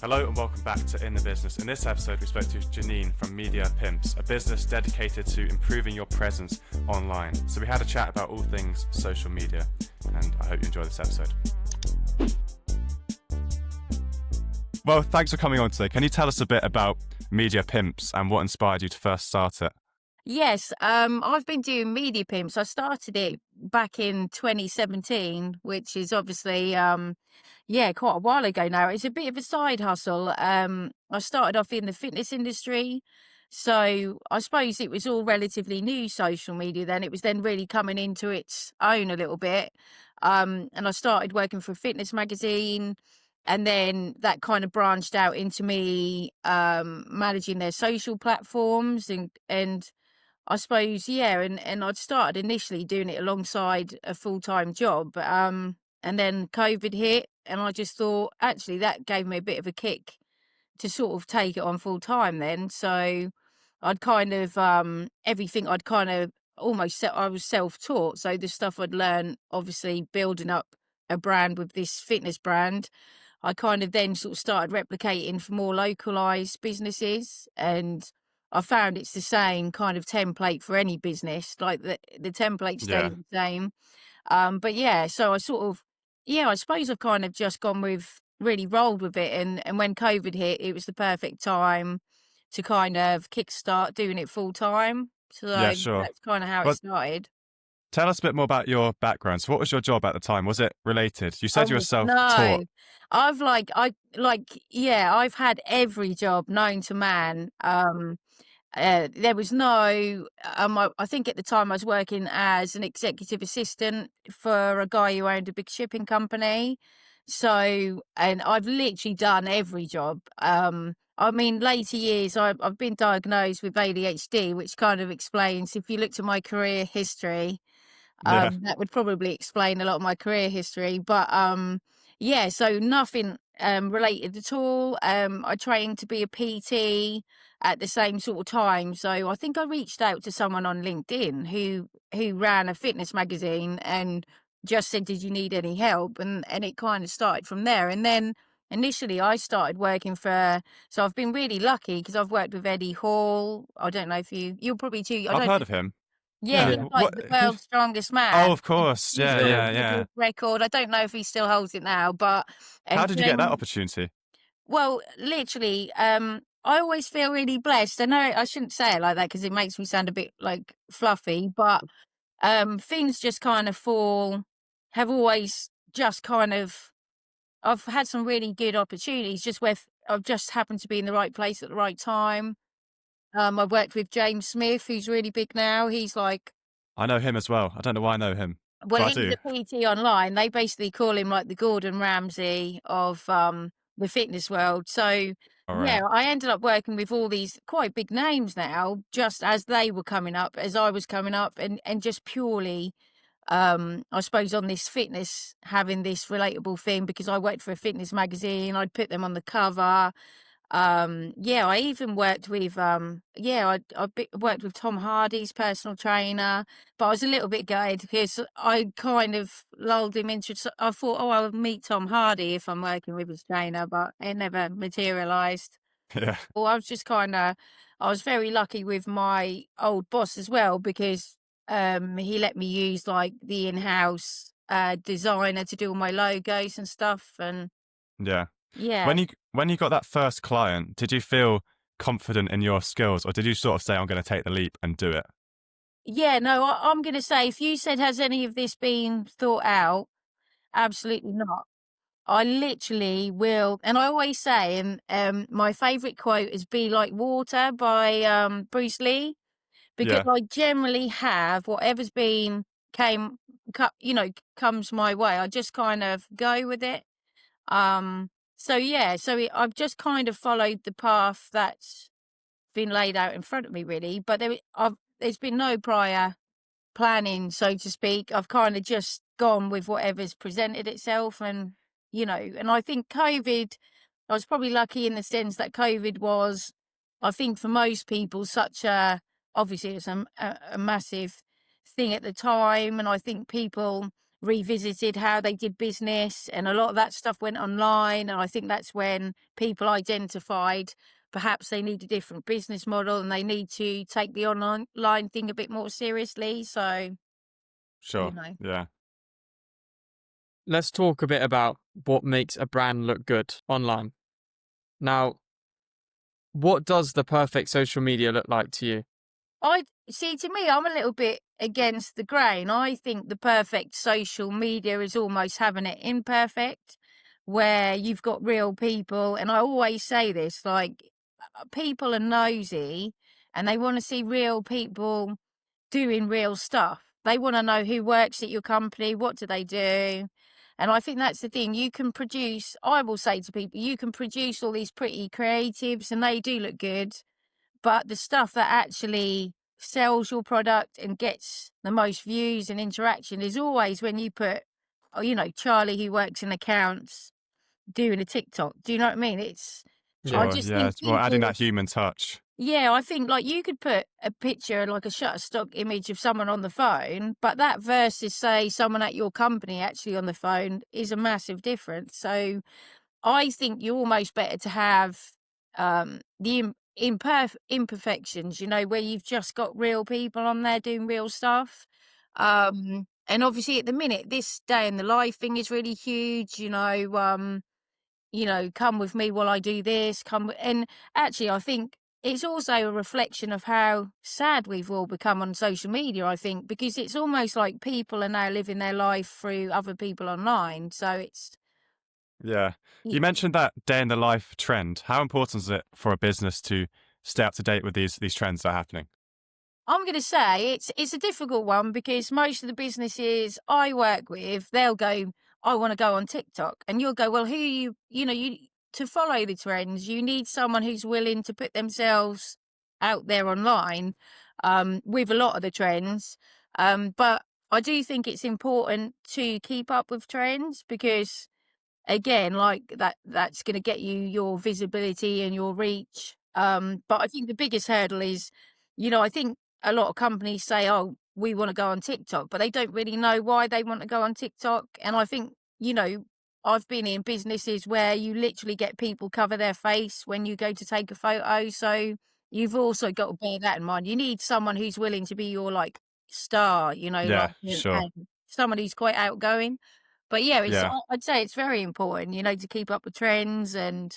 Hello and welcome back to In the Business. In this episode, we spoke to Janine from Media Pimps, a business dedicated to improving your presence online. So we had a chat about all things social media, and I hope you enjoy this episode. Well, thanks for coming on today. Can you tell us a bit about Media Pimps and what inspired you to first start it? Yes, I've been doing Media Pimps. I started it back in 2017, which is obviously, quite a while ago now. It's a bit of a side hustle. I started off in the fitness industry, so I suppose it was all relatively new social media then. It was then really coming into its own a little bit. And I started working for a fitness magazine, and then that kind of branched out into me managing their social platforms and I suppose, yeah, and I'd started initially doing it alongside a full-time job, and then COVID hit, and I just thought, actually, that gave me a bit of a kick to sort of take it on full-time then. So I'd kind of, everything I'd kind of I was self-taught. So the stuff I'd learned, obviously building up a brand with this fitness brand, I kind of then sort of started replicating for more localized businesses. And I found it's the same kind of template for any business, like the template stays Yeah, the same. But yeah, so I sort of, yeah, I suppose I've kind of just gone with, really rolled with it. And when COVID hit, it was the perfect time to kind of kickstart doing it full time. So yeah, sure. that's kind of how it Well, started. tell us a bit more about your background. So what was your job at the time? Was it related? You said you were Oh, no. self-taught. Yeah, I've had every job known to man. There was no, I think at the time I was working as an executive assistant for a guy who owned a big shipping company. So, and I've literally done every job. I mean, later years, I've been diagnosed with ADHD, which kind of explains, if you looked at my career history, Yeah, that would probably explain a lot of my career history. But yeah, so nothing related at all. I trained to be a PT at the same sort of time. So I think I reached out to someone on LinkedIn who ran a fitness magazine and just said, "Did you need any help?" And it kind of started from there. And then initially I started working for, so I've been really lucky because I've worked with Eddie Hall. I don't know if you'll probably too, I I've don't heard know. of him. Yeah, Yeah, he's like what? the Who? world's strongest Oh, man. of course. He's Yeah, got a yeah, yeah. Guinness record. I don't know if he still holds it now, but How and did you get that Jen, opportunity? well, literally, I always feel really blessed. I know I shouldn't say it like that because it makes me sound a bit like fluffy, but things just kind of have always just kind of, I've had some really good opportunities just where I've just happened to be in the right place at the right time. I worked with James Smith, who's really big now. He's like, I know him as well. I don't know why I know him, well, but I he's do. a PT online. They basically call him like the Gordon Ramsay of the fitness world. So All yeah, right. I ended up working with all these quite big names now, just as they were coming up, as I was coming up, and just purely, I suppose, on this fitness, having this relatable thing because I worked for a fitness magazine. I'd put them on the cover. Yeah, I even worked with, worked with Tom Hardy's personal trainer, but I was a little bit gutted because I kind of lulled him into, I thought, oh, I'll meet Tom Hardy if I'm working with his trainer, but it never materialized. Yeah, Well, I was very lucky with my old boss as well because, he let me use like the in-house, designer to do all my logos and stuff. And yeah. yeah. When you got that first client, did you feel confident in your skills, or did you sort of say, "I'm going to take the leap and do it"? Yeah, no, I'm gonna say if you said, "Has any of this been thought out?" Absolutely not. I literally will, and I always say, and, my favorite quote is "Be like water" by, Bruce Lee, because Yeah, I generally have whatever's been came comes my way, I just kind of go with it. So yeah, I've just kind of followed the path that's been laid out in front of me really, but there's been no prior planning, so to speak. I've kind of just gone with whatever's presented itself. And, and I think COVID, I was probably lucky in the sense that COVID was, I think for most people, obviously it's a massive thing at the time. And I think people revisited how they did business, and a lot of that stuff went online. And I think that's when people identified perhaps they need a different business model and they need to take the online thing a bit more seriously. So, you Sure. know. Yeah. Let's talk a bit about what makes a brand look good online. Now, what does the perfect social media look like to you? I see, to me, I'm a little bit against the grain. I think the perfect social media is almost having it imperfect, where you've got real people. And I always say this, like, people are nosy and they want to see real people doing real stuff. They want to know who works at your company, what do they do? And I think that's the thing. You can produce, I will say to people, you can produce all these pretty creatives and they do look good, but the stuff that actually sells your product and gets the most views and interaction is always when you put, oh, Charlie who works in accounts doing a TikTok. Do you know what I mean? I Sure. Yeah. just Yeah. think Well, adding people, that human touch. yeah, I think like you could put a picture, like a Shutterstock image of someone on the phone, but that versus say someone at your company actually on the phone is a massive difference. So I think you're almost better to have the imperfections, where you've just got real people on there doing real stuff. And obviously at the minute, this day in the life thing is really huge, come with me while I do this, and actually I think it's also a reflection of how sad we've all become on social media, I think, because it's almost like people are now living their life through other people online. So it's Yeah. You mentioned that day in the life trend. How important is it for a business to stay up to date with these trends that are happening? I'm going to say it's a difficult one because most of the businesses I work with, they'll go, I want to go on TikTok, and you'll go, well, who you to follow the trends, you need someone who's willing to put themselves out there online, with a lot of the trends. But I do think it's important to keep up with trends because again, like that's going to get you your visibility and your reach. But I think the biggest hurdle is, I think a lot of companies say, oh, we want to go on TikTok, but they don't really know why they want to go on TikTok. And I think, I've been in businesses where you literally get people cover their face when you go to take a photo. So you've also got to bear that in mind. You need someone who's willing to be your like star, like Yeah, sure. and someone who's quite outgoing. But yeah, Yeah. I'd say it's very important, to keep up with trends and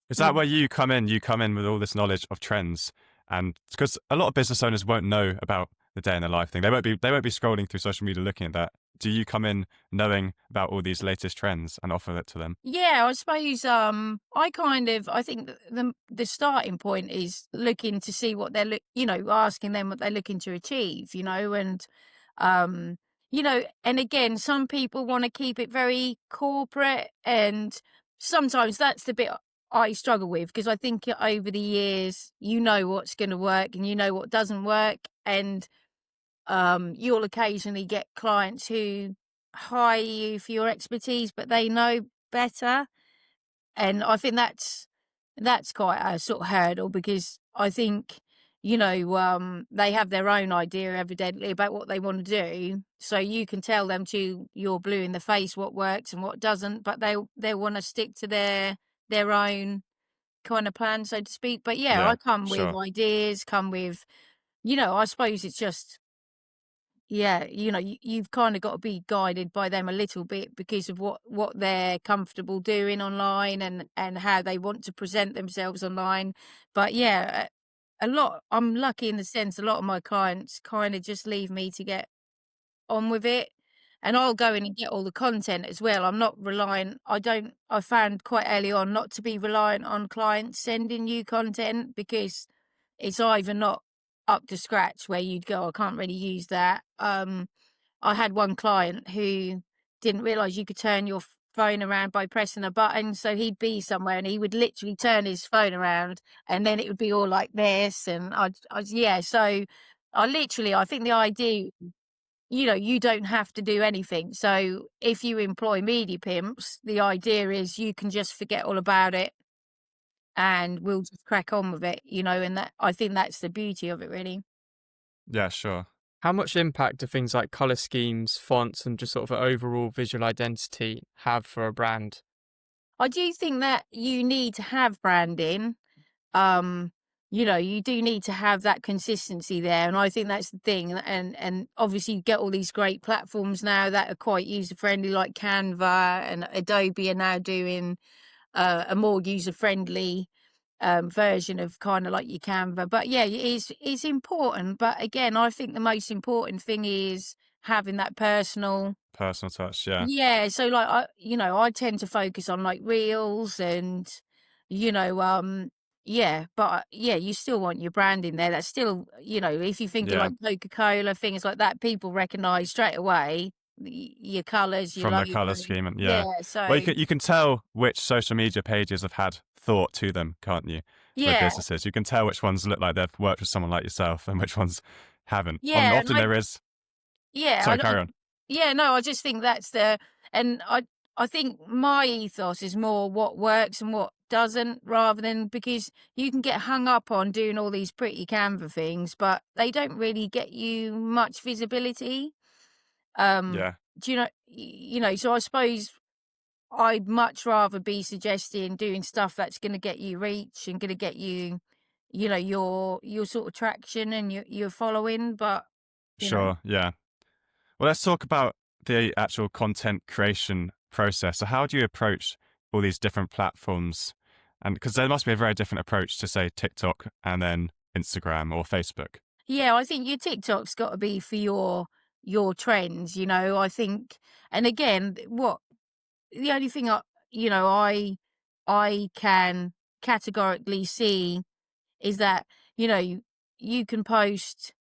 Is you that where you come in? You come in with all this knowledge of trends, and because a lot of business owners won't know about the day in the life thing, they won't be scrolling through social media looking at that. Do you come in knowing about all these latest trends and offer it to them? yeah, I suppose I think that the starting point is looking to see what they're asking them what they're looking to achieve, and um and again, some people want to keep it very corporate, and sometimes that's the bit I struggle with because I think over the years, what's going to work and what doesn't work, and you'll occasionally get clients who hire you for your expertise, but they know better. And I think that's quite a sort of hurdle because I think, they have their own idea evidently about what they want to do. So you can tell them to you're blue in the face what works and what doesn't, but they want to stick to their own kind of plan, so to speak. But yeah, I Yeah, come with sure. ideas, come with, I suppose it's just yeah, you've kind of got to be guided by them a little bit because of what they're comfortable doing online and how they want to present themselves online. But yeah, a lot. I'm lucky in the sense a lot of my clients kind of just leave me to get on with it, and I'll go in and get all the content as well. I'm not reliant. I found quite early on not to be reliant on clients sending you content because it's either not up to scratch where you'd go, I can't really use that. I had one client who didn't realize you could turn your phone around by pressing a button. So he'd be somewhere and he would literally turn his phone around and then it would be all like this. And yeah. So I think the idea, you don't have to do anything. So if you employ media pimps, the idea is you can just forget all about it and we'll just crack on with it, and that I think that's the beauty of it really. Yeah, sure. How much impact do things like color schemes, fonts, and just sort of an overall visual identity have for a brand? I do think that you need to have branding. Um, you do need to have that consistency there, and I think that's the thing. And obviously, you get all these great platforms now that are quite user friendly, like Canva and Adobe are now doing a more user friendly version of kind of like your Canva. But yeah, it's important. But again, I think the most important thing is having that personal. Personal touch, yeah. Yeah, so like I tend to focus on like reels and you know, yeah, but yeah, you still want your brand in there. That's still, if you think of Yeah, like Coca-Cola, things like that, people recognize straight away your colors, your from the logo. color scheme, and Yeah, yeah. Well, so you can tell which social media pages have had thought to them, can't you? With yeah, businesses, you can tell which ones look like they've worked with someone like yourself and which ones haven't. And yeah, and often there is. yeah, Sorry, carry on. yeah, no, I just think that's and I think my ethos is more what works and what doesn't, rather than because you can get hung up on doing all these pretty Canva things, but they don't really get you much visibility. Um, Yeah, do you know, so I suppose I'd much rather be suggesting doing stuff that's going to get you reach and going to get you, your sort of traction and your following, but you know. sure, yeah. Well, let's talk about the actual content creation process. So, how do you approach all these different platforms? And because there must be a very different approach to, say, TikTok and then Instagram or Facebook. Yeah, I think your TikTok's got to be for your trends, I think, and again, what the only thing I can categorically see is that, you can post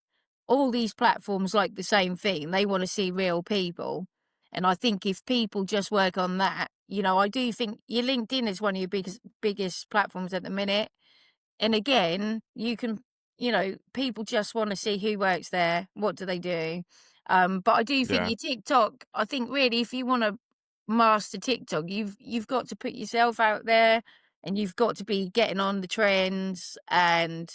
all these platforms like the same thing. They want to see real people. And I think if people just work on that, I do think your LinkedIn is one of your biggest platforms at the minute. And again, you can, people just want to see who works there, what do they do. But I do think Yeah, your TikTok, I think really if you want to master TikTok, you've got to put yourself out there and you've got to be getting on the trends and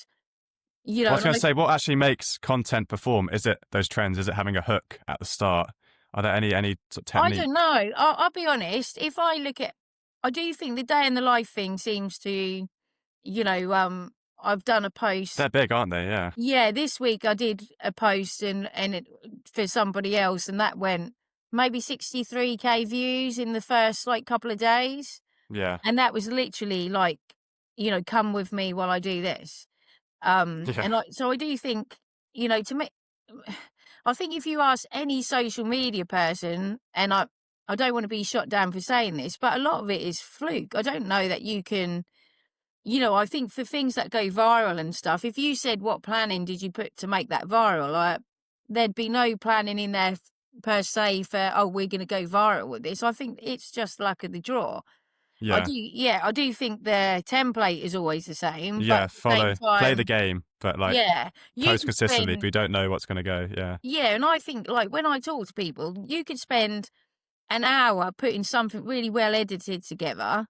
well, I was and going to say, what actually makes content perform? Is it those trends? Is it having a hook at the start? Are there any sort of I don't technique? know. I'll be honest. If I look at, I do think the day in the life thing seems to, I've done a post. They're big, aren't they? Yeah, Yeah, this week I did a post for somebody else, and that went maybe 63K views in the first like couple of days, yeah, and that was literally like, come with me while I do this. yeah, And so I do think, to me, I think if you ask any social media person, and I don't want to be shot down for saying this, but a lot of it is fluke. I don't know that you can, I think for things that go viral and stuff, if you said what planning did you put to make that viral, there'd be no planning in there per se for, oh, we're going to go viral with this. I think it's just luck of the draw. yeah, I do think the template is always the same, but yeah. at the same Play the time, game, but like yeah, you post can consistently. But spend, we don't know what's going to go. Yeah, yeah, and I think like when I talk to people, you could spend an hour putting something really well edited together,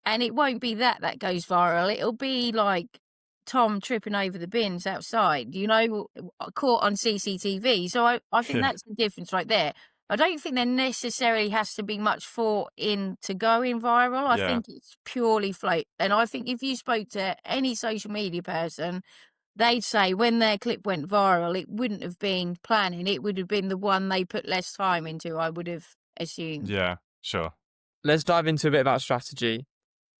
and it won't be that goes viral. It'll be like Tom tripping over the bins outside, caught on CCTV. So I think yeah, that's the difference right there. I don't think there necessarily has to be much thought into going viral. I yeah, think it's purely float. And I think if you spoke to any social media person, they'd say when their clip went viral, it wouldn't have been planning. It would have been the one they put less time into, I would have assumed. yeah. Sure. Let's dive into a bit about strategy.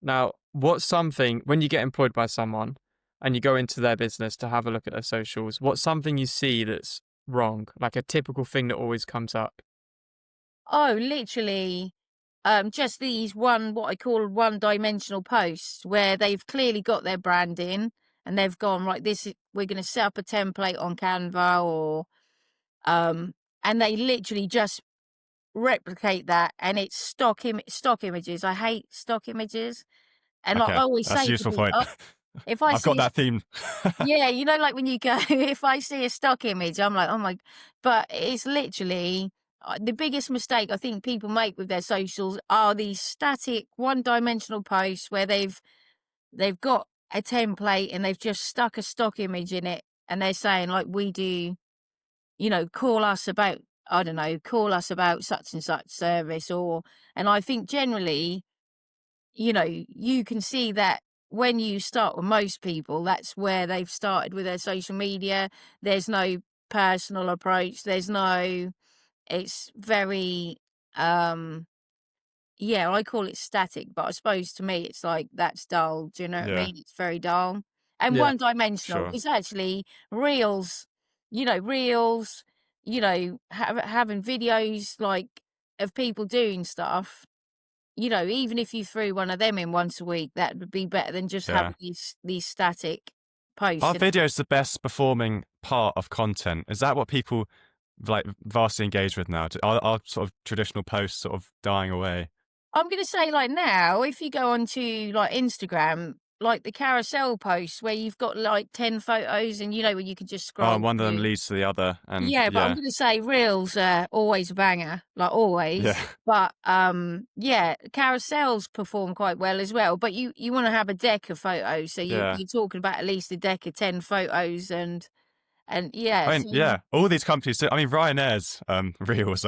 Now, what's something when you get employed by someone and you go into their business to have a look at their socials, what's something you see that's wrong? Like a typical thing that always comes up? Oh, literally, just these what I call one-dimensional posts where they've clearly got their branding and they've gone, right, we're going to set up a template on Canva or, um, and they literally just replicate that and it's stock images. I hate stock images. And like I Okay, always that's a say to useful people, point. if I I've got see that theme. yeah, like when you go, if I see a stock image, I'm like, oh my, but it's literally the biggest mistake I think people make with their socials are these static one-dimensional posts where they've got a template and they've just stuck a stock image in it and they're saying like we do call us about, I don't know, call us about such and such service, and I think generally, you can see that when you start with most people, that's where they've started with their social media. There's no personal approach. It's very, yeah, I call it static, but I suppose to me it's like that's dull. Do you know what I Yeah, mean? It's very dull and Yeah. one dimensional. sure. It's actually reels, reels, having videos like of people doing stuff. Even if you threw one of them in once a week, that would be better than just Yeah. having these static posts. Are videos the best performing part of content? Is that what people like vastly engage with now? Are sort of traditional posts sort of dying away? I'm gonna say, like, now, if you go onto, like, Instagram, like, the carousel posts where you've got, like, 10 photos and, where you can just Oh, scroll and one of them through. leads to the other, and Yeah, but I'm yeah, gonna say reels are always a banger, like, yeah, always. But, yeah, carousels perform quite well as well, but you wanna have a deck of photos, so yeah. you're talking about at least a deck of 10 photos and yeah, I mean, so yeah, all these companies do. I mean, Ryanair's reels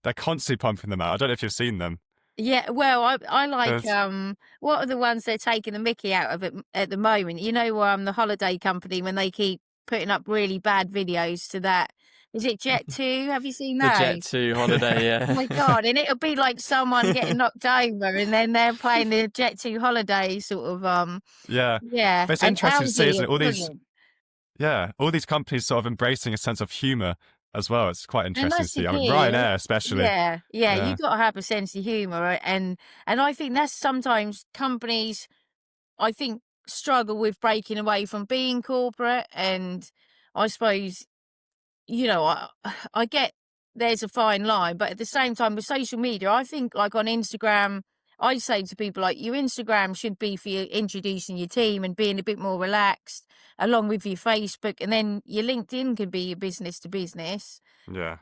they're constantly pumping them out. I don't know if you've seen them. yeah, well, I like, There's, what are the ones they're taking the mickey out of at the moment? The holiday company when they keep putting up really bad videos to that. Is it Jet2? Have you seen The Jet those? 2 holiday, Oh yeah. my God, and it'll be like someone getting knocked over and then they're playing the Jet2 holiday sort of, yeah, yeah, but it's and interesting to see, Aldi isn't are it? brilliant. All these companies sort of embracing a sense of humor as well. It's quite And interesting to that's the see. I mean, key. Ryanair especially. Yeah, yeah, you Yeah, gotta have a sense of humor, and I think that's sometimes companies I think struggle with breaking away from being corporate and I suppose, I get there's a fine line, but at the same time with social media, I think like on Instagram, I say to people like your Instagram should be for you introducing your team and being a bit more relaxed along with your Facebook and then your LinkedIn can be your business to business, yeah.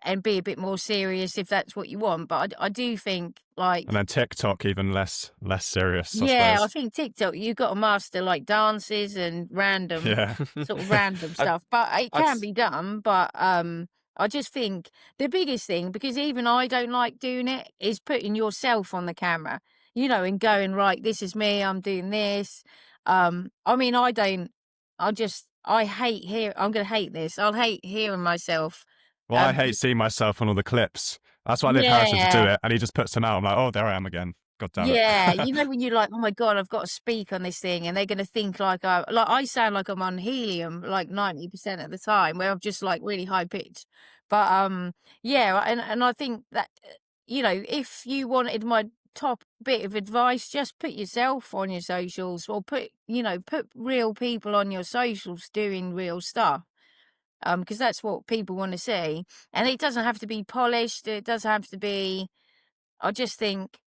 and be a bit more serious if that's what you want. But I do think And like then TikTok even less serious, I yeah, I suppose. think TikTok, you've got to master like dances and random Yeah, sort of random I'd stuff. But it I'd can s be done. But I just think the biggest thing, because even I don't like doing it, is putting yourself on the camera, and going, right, this is me, I'm doing this. I mean, I hate I'm gonna hate this. I'll hate hearing myself. well, I Um hate seeing myself on all the clips. That's why I leave Harrison to do yeah. it, and he just puts them out. I'm like, oh, there I am again. God damn it. Yeah, when you're like, "Oh my God, I've got to speak on this thing," and they're gonna think I sound like I'm on helium like 90% of the time, where I'm just like really high pitched. But yeah, and I think that if you wanted my top bit of advice, just put yourself on your socials, or put real people on your socials doing real stuff. Because that's what people want to see, and it doesn't have to be polished. It doesn't have to be. I just think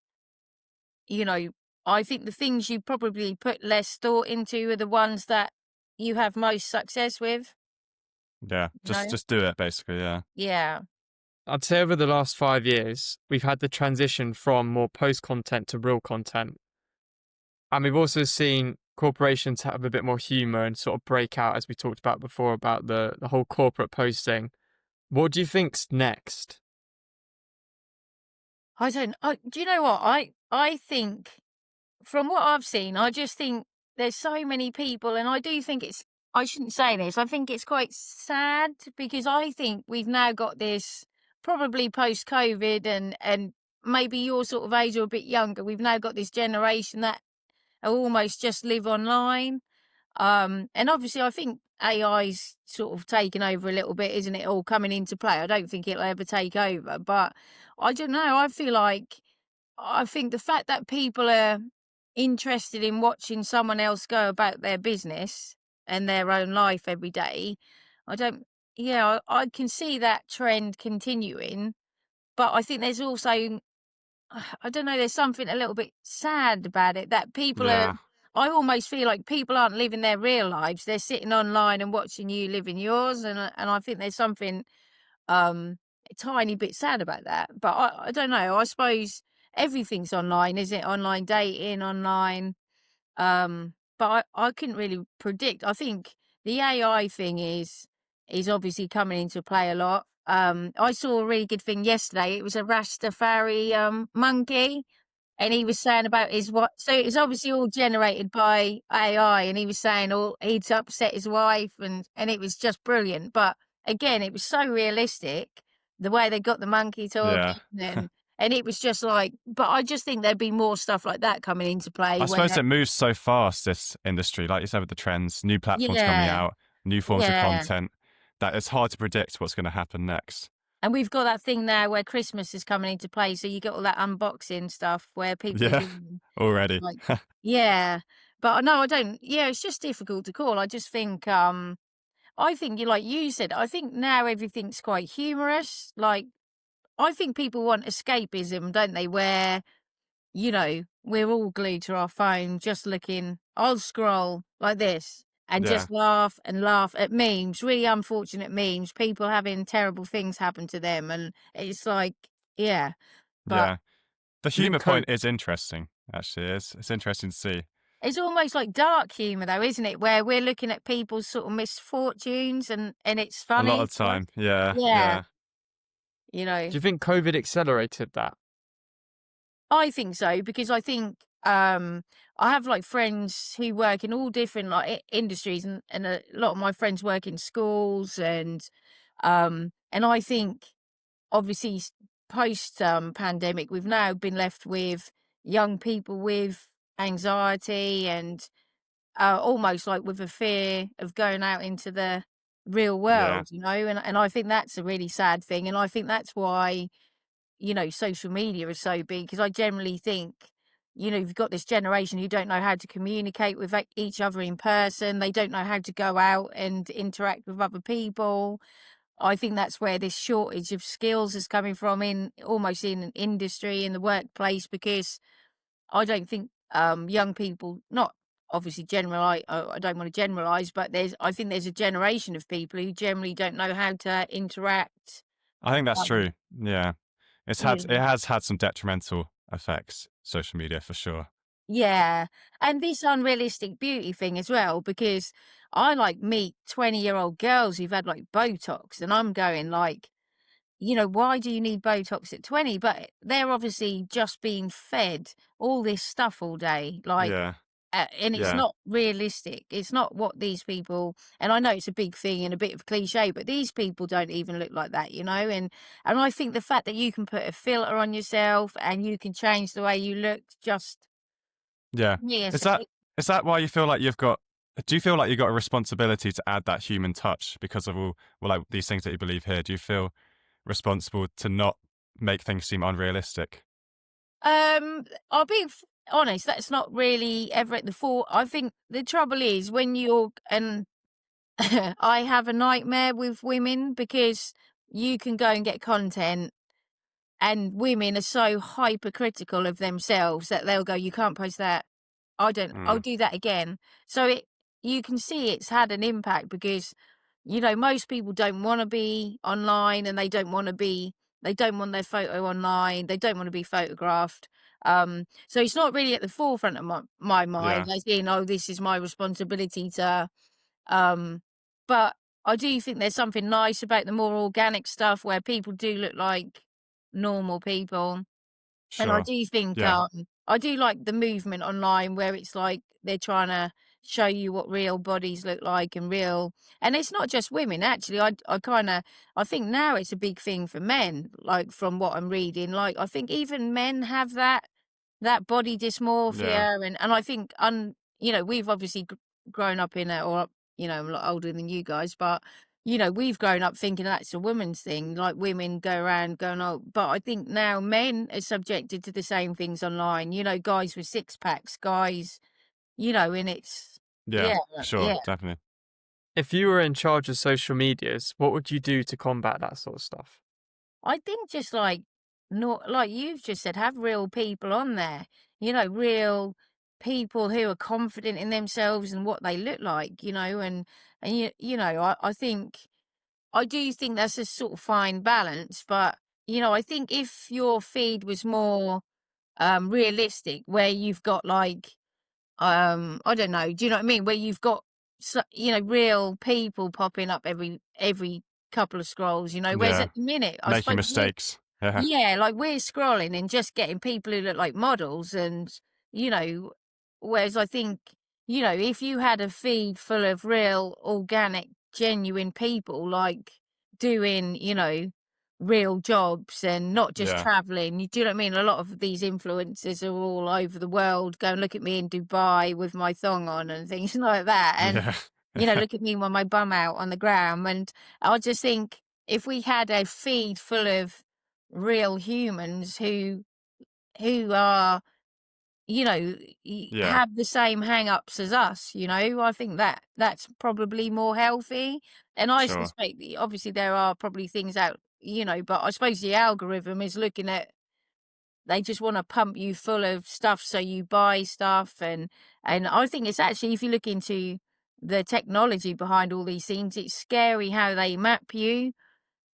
you know, I think the things you probably put less thought into are the ones that you have most success with, Yeah, you know? just do it, basically. Yeah, Yeah. I'd say over the last 5 years, we've had the transition from more post content to real content. And we've also seen corporations have a bit more humor and sort of break out, as we talked about before, about the whole corporate posting. What do you think's next? Do you know what? I think from what I've seen, I just think there's so many people, and I do think I shouldn't say this, I think it's quite sad because I think we've now got this probably post COVID and maybe your sort of age or a bit younger, we've now got this generation that are almost just live online. And obviously, I think AI's sort of taken over a little bit, isn't it? All coming into play. I don't think it'll ever take over, but I don't know. I think the fact that people are interested in watching someone else go about their business and their own life every day, I don't. Yeah, I can see that trend continuing, but I think there's also I don't know, there's something a little bit sad about it that people are yeah. I almost feel like people aren't living their real lives. They're sitting online and watching you living yours, and I think there's something a tiny bit sad about that. But I don't know. I suppose everything's online, is it? Online dating, online. But I couldn't really predict. I think the AI thing is is obviously coming into play a lot. I saw a really good thing yesterday. It was a Rastafari monkey, and he was saying about his what. So it was obviously all generated by AI, and he was saying all he'd upset his wife, and it was just brilliant. But again, it was so realistic the way they got the monkey Yeah. talking, and it was just like. But I just think there'd be more stuff like that coming into play. I suppose Where it moves so fast, this industry, like you said, with the trends, new platforms coming yeah, out, new forms of yeah. content, that it's hard to predict what's going to happen next. And we've got that thing now where Christmas is coming into play, so you get all that unboxing stuff where people are Yeah, doing already. like yeah. But no, I don't yeah, it's just difficult to call. I just think I think you like you said, I think now everything's quite humorous. Like I think people want escapism, don't they? Where, we're all glued to our phone just looking I'll scroll like this and Yeah, just laugh at memes, really unfortunate memes, people having terrible things happen to them, and it's like, yeah, but yeah. The Do you think humor point is interesting, actually. It's interesting to see. it's almost like dark humor though, isn't it? Where we're looking at people's sort of misfortunes and it's A lot funny of to us. time. Yeah, Yeah, yeah. you know. you think COVID accelerated that? I think so because I think I have like friends who work in all different like industries, and a lot of my friends work in schools, and I think obviously post pandemic we've now been left with young people with anxiety and almost like with a fear of going out into the real Yeah. world, and I think that's a really sad thing, and I think that's why social media is so big because I generally think, you've got this generation who don't know how to communicate with each other in person. They don't know how to go out and interact with other people. I think that's where this shortage of skills is coming from in almost in an industry, in the workplace, because I don't think young people, not obviously generalize, I don't want to generalize, but I think there's a generation of people who generally don't know how to interact. I think that's Um, true. Yeah. you It know. has had some detrimental effects, social media for sure. Yeah, and this unrealistic beauty thing as well, because I like meet 20-year-old girls who've had like Botox, and I'm going like, why do you need Botox at 20? But they're obviously just being fed all this stuff all day, like, Yeah, and it's yeah. not realistic. It's not what these people, and I know it's a big thing and a bit of a cliche, but these people don't even look like that, and I think the fact that you can put a filter on yourself and you can change the way you look just Yeah. yes. Is that is that why you feel like do you feel like you've got a responsibility to add that human touch because of all, well, like these things that you believe here? Do you feel responsible to not make things seem unrealistic? I'll be honest, that's not really ever at the fore. I think the trouble is when you're, and I have a nightmare with women because you can go and get content, and women are so hypercritical of themselves that they'll go, "You can't post that. I'll Mm, do that again." So you can see it's had an impact because, most people don't want to be online, and they don't want their photo online. They don't want to be photographed. So it's not really at the forefront of my mind, yeah. as in, oh, this is my responsibility to, um, but I do think there's something nice about the more organic stuff where people do look like normal people. And I Sure. do think, Yeah. I do like the movement online where it's like they're trying to show you what real bodies look like and it's not just women actually. I think now it's a big thing for men, like from what I'm reading. Like I think even men have that body Yeah. dysmorphia, and I think we've obviously grown up in it, or I'm a lot older than you guys, but we've grown up thinking that's a woman's thing, like women go around going, oh, but I think now men are subjected to the same things online, guys with six packs, guys, and it's, Yeah. yeah, Sure. yeah. Definitely. If you were in charge of social medias, what would you do to combat that sort of stuff? I think just like, not like you've just said, have real people on there, real people who are confident in themselves and what they look like, and I think, I do think that's a sort of fine balance, but I think if your feed was more realistic, where you've got like I don't know, do you know what I mean? Where you've got so, real people popping up every couple of scrolls, whereas Yeah. at the minute, I Making suppose mistakes. Yeah. yeah, like we're scrolling and just getting people who look like models you know, whereas I think, if you had a feed full of real, organic, genuine people like doing, real jobs and not just Yeah. traveling, do you know what I mean? A lot of these influencers are all over the world going, look at me in Dubai with my thong on and things like that. And, Yeah. look at me with my bum out on the ground. And I just think if we had a feed full of real humans who are Yeah. have the same hang-ups as us, I think that's probably more healthy. And I Sure. suspect that obviously there are probably things out, but I suppose the algorithm is looking at, they just want to pump you full of stuff so you buy stuff. And I think it's actually, if you look into the technology behind all these things, it's scary how they map you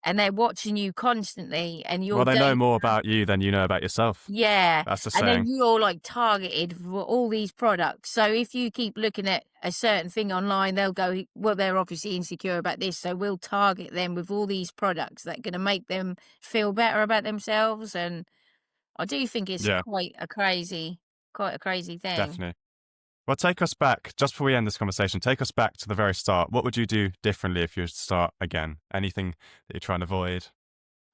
and they're watching you constantly and Well, your they know data. more about you than you know about yourself. Yeah, That's the and then saying. you're like targeted for all these products. So if you keep looking at a certain thing online, they'll go, well, they're obviously insecure about this, so we'll target them with all these products that are going to make them feel better about themselves. And I do think it's Yeah, quite a crazy thing. definitely. Well, take us back, just before we end this conversation, take us back to the very start. What would you do differently if you were to start again? Anything that you're trying to avoid?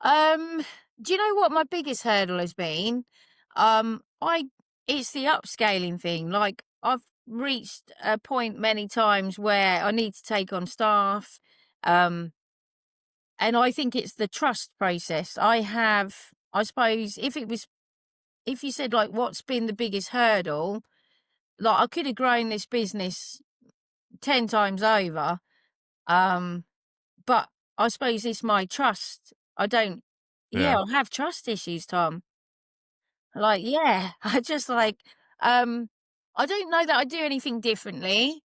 Um, do you know what my biggest hurdle has been? I It's the upscaling thing. Like I've reached a point many times where I need to take on staff. Um, and I think it's the trust process. I suppose if you said like what's been the biggest hurdle, like I could have grown this business 10 times over. Um, but I suppose it's my trust. I don't, Yeah, yeah, I have trust issues, Tom. Like, yeah, I just like, um, I don't know that I do anything differently.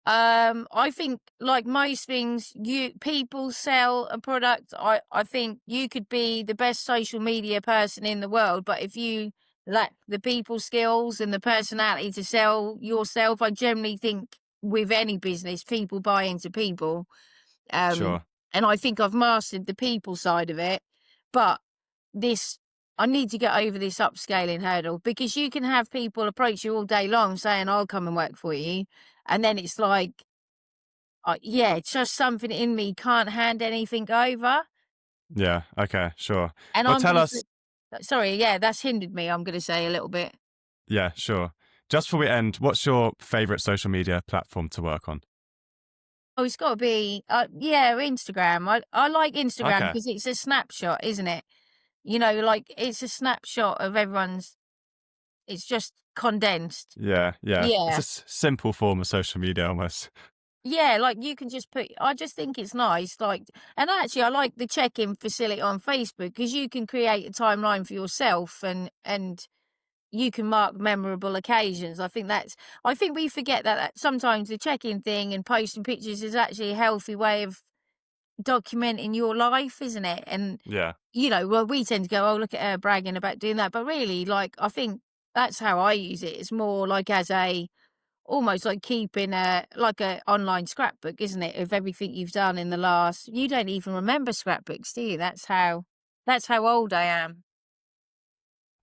I think like most things, people sell a product. I think you could be the best social media person in the world, but if you lack the people skills and the personality to sell yourself, I generally think with any business, people buy into people. Um, sure. and I think I've mastered the people side of it, but this, I need to get over this upscaling hurdle because you can have people approach you all day long saying, I'll come and work for you. And then it's like, yeah, it's just something in me can't hand anything over. Yeah, okay, sure. And Well, I'm tell going us, to, sorry, yeah, that's hindered me, I'm going to say a little bit. yeah, sure. Just before we end, what's your favorite social media platform to work on? Oh, it's got to be, yeah, Instagram. I like Instagram Okay. because it's a snapshot, isn't it? Like it's a snapshot of everyone's, it's just condensed. Yeah, yeah. It's Yeah. a simple form of social media almost. Yeah, like you can just put, I just think it's nice. Like, and actually, I like the check in facility on Facebook because you can create a timeline for yourself and you can mark memorable occasions. I think we forget that sometimes the check in thing and posting pictures is actually a healthy way of documenting your life, isn't it? And Yeah, well, we tend to go, oh, look at her bragging about doing that. But really, like, I think that's how I use it. It's more like as a, almost like keeping like a online scrapbook, isn't it? Of everything you've done in the last, you don't even remember scrapbooks, do you? That's how old I am.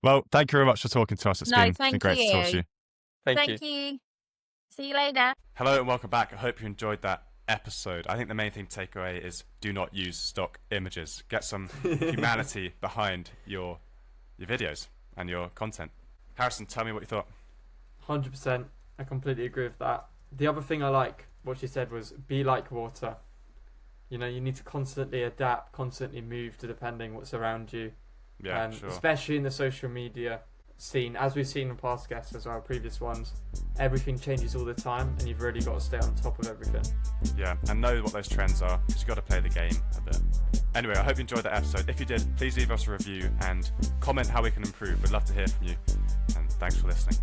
well, thank you very much for talking to us. It's No, been thank great to talk to you. you. Thank you. Thank you. See you later. Hello and welcome back. I hope you enjoyed that episode. I think the main thing to take away is do not use stock images. Get some humanity behind your videos and your content. Harrison, tell me what you thought. 100%. I completely agree with that. The other thing I like, what she said was be like water. You need to constantly adapt, constantly move to depending what's around you. Yeah, And sure. especially in the social media scene, as we've seen in past guests as well, previous ones, everything changes all the time and you've really got to stay on top of everything. Yeah, and know what those trends are because you've got to play the game a bit. Anyway, I hope you enjoyed that episode. If you did, please leave us a review and comment how we can improve. We'd love to hear from you. And thanks for listening.